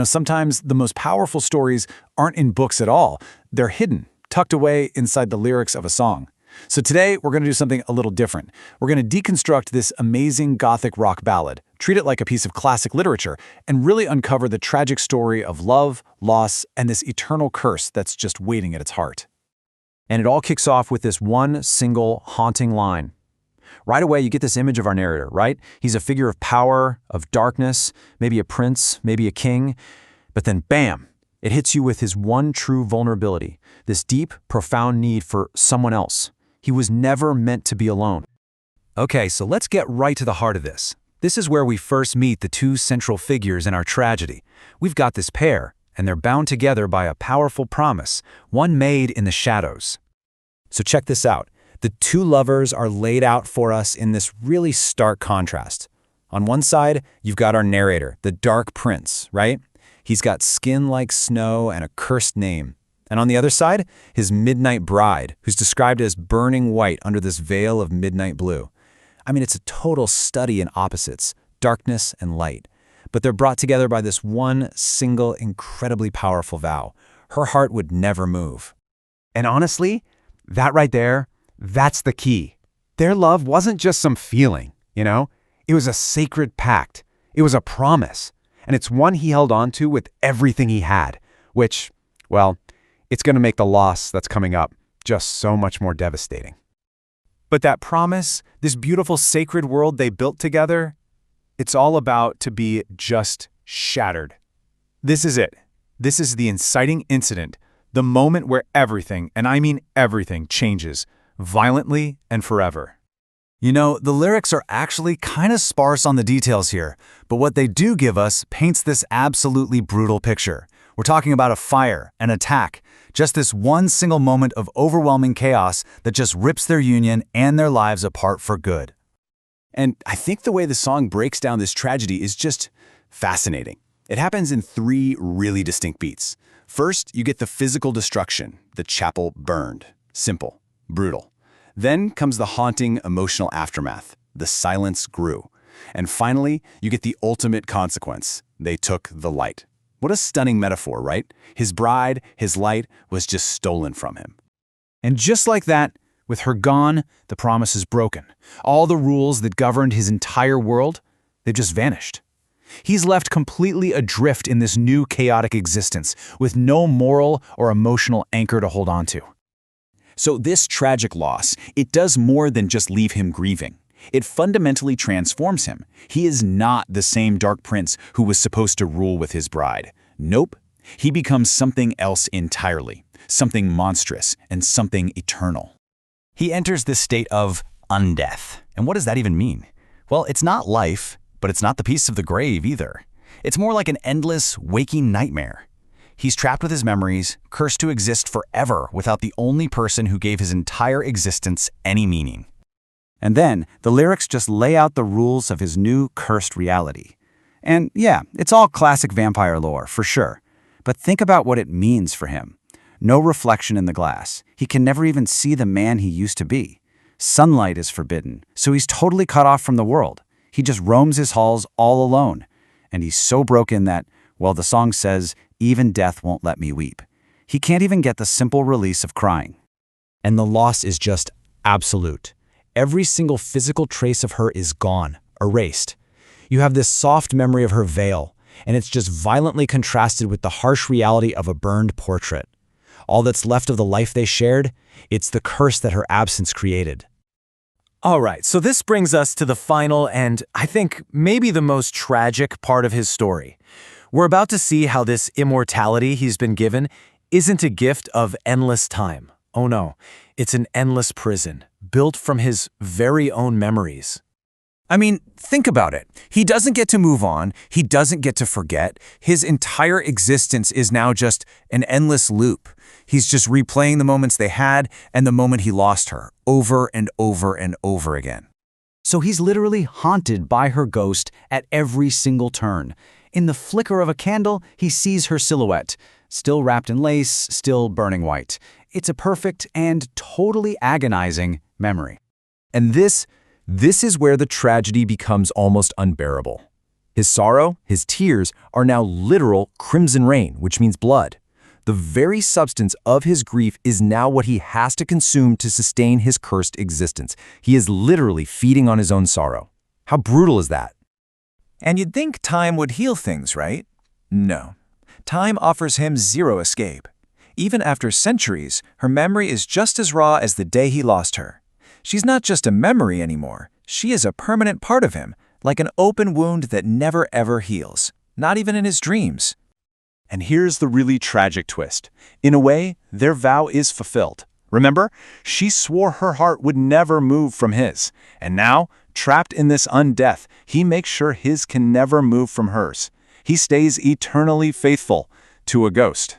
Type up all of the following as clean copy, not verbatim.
Sometimes the most powerful stories aren't in books at all. They're hidden, tucked away inside the lyrics of a song. So today, we're going to do something a little different. We're going to deconstruct this amazing Gothic rock ballad, treat it like a piece of classic literature, and really uncover the tragic story of love, loss, and this eternal curse that's just waiting at its heart. And it all kicks off with this one single haunting line. Right away, you get this image of our narrator, right? He's a figure of power, of darkness, maybe a prince, maybe a king. But then, bam, it hits you with his one true vulnerability, this deep, profound need for someone else. He was never meant to be alone. Okay, so let's get right to the heart of this. This is where we first meet the two central figures in our tragedy. We've got this pair, and they're bound together by a powerful promise, one made in the shadows. So check this out. The two lovers are laid out for us in this really stark contrast. On one side, you've got our narrator, the Dark Prince, right? He's got skin like snow and a cursed name. And on the other side, his midnight bride, who's described as burning white under this veil of midnight blue. I mean, it's a total study in opposites, darkness and light. But they're brought together by this one single, incredibly powerful vow. Her heart would never move. And honestly, that right there, that's the key. Their love wasn't just some feeling, It was a sacred pact. It was a promise. And it's one he held on to with everything he had, which, well, it's going to make the loss that's coming up just so much more devastating. But that promise, this beautiful sacred world they built together, it's all about to be just shattered. This is it. This is the inciting incident, the moment where everything, and I mean everything, changes, violently and forever. The lyrics are actually kind of sparse on the details here, but what they do give us paints this absolutely brutal picture. We're talking about a fire, an attack, just this one single moment of overwhelming chaos that just rips their union and their lives apart for good. And I think the way the song breaks down this tragedy is just fascinating. It happens in three really distinct beats. First, you get the physical destruction, the chapel burned. Simple, brutal. Then comes the haunting emotional aftermath. The silence grew. And finally, you get the ultimate consequence. They took the light. What a stunning metaphor, right? His bride, his light, was just stolen from him. And just like that, with her gone, the promise is broken. All the rules that governed his entire world, they've just vanished. He's left completely adrift in this new chaotic existence, with no moral or emotional anchor to hold on to. So this tragic loss, it does more than just leave him grieving. It fundamentally transforms him. He is not the same Dark Prince who was supposed to rule with his bride. Nope. He becomes something else entirely, something monstrous and something eternal. He enters this state of undeath. And what does that even mean? Well, it's not life, but it's not the peace of the grave either. It's more like an endless, waking nightmare. He's trapped with his memories, cursed to exist forever without the only person who gave his entire existence any meaning. And then, the lyrics just lay out the rules of his new cursed reality. And yeah, it's all classic vampire lore, for sure. But think about what it means for him. No reflection in the glass. He can never even see the man he used to be. Sunlight is forbidden, so he's totally cut off from the world. He just roams his halls all alone. And he's so broken that, well, the song says, even death won't let me weep. He can't even get the simple release of crying. And the loss is just absolute. Every single physical trace of her is gone, erased. You have this soft memory of her veil, and it's just violently contrasted with the harsh reality of a burned portrait. All that's left of the life they shared, it's the curse that her absence created. All right, so this brings us to the final and, I think, maybe the most tragic part of his story. We're about to see how this immortality he's been given isn't a gift of endless time. Oh no, it's an endless prison, built from his very own memories. I mean, think about it. He doesn't get to move on. He doesn't get to forget. His entire existence is now just an endless loop. He's just replaying the moments they had and the moment he lost her, over and over and over again. So he's literally haunted by her ghost at every single turn. In the flicker of a candle, he sees her silhouette, still wrapped in lace, still burning white. It's a perfect and totally agonizing memory. And this is where the tragedy becomes almost unbearable. His sorrow, his tears, are now literal crimson rain, which means blood. The very substance of his grief is now what he has to consume to sustain his cursed existence. He is literally feeding on his own sorrow. How brutal is that? And you'd think time would heal things, right? No. Time offers him zero escape. Even after centuries, her memory is just as raw as the day he lost her. She's not just a memory anymore. She is a permanent part of him, like an open wound that never ever heals, not even in his dreams. And here's the really tragic twist. In a way, their vow is fulfilled. Remember, she swore her heart would never move from his. And now, trapped in this undeath, he makes sure his can never move from hers. He stays eternally faithful to a ghost.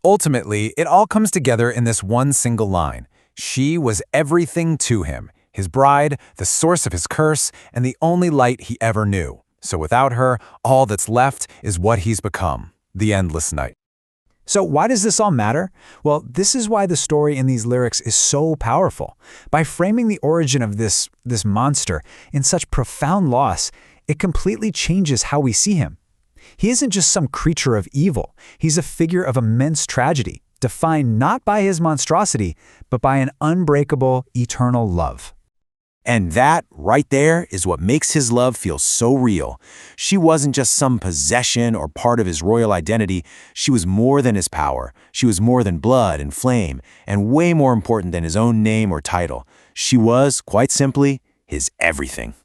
Ultimately, it all comes together in this one single line. She was everything to him, his bride, the source of his curse, and the only light he ever knew. So without her, all that's left is what he's become, the endless night. So why does this all matter? Well, this is why the story in these lyrics is so powerful. By framing the origin of this monster in such profound loss, it completely changes how we see him. He isn't just some creature of evil. He's a figure of immense tragedy, defined not by his monstrosity, but by an unbreakable, eternal love. And that, right there, is what makes his love feel so real. She wasn't just some possession or part of his royal identity. She was more than his power. She was more than blood and flame, and way more important than his own name or title. She was, quite simply, his everything.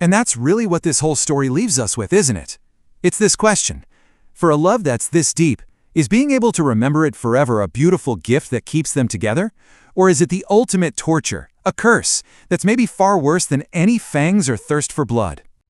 And that's really what this whole story leaves us with, isn't it? It's this question. For a love that's this deep, is being able to remember it forever a beautiful gift that keeps them together? Or is it the ultimate torture, a curse, that's maybe far worse than any fangs or thirst for blood?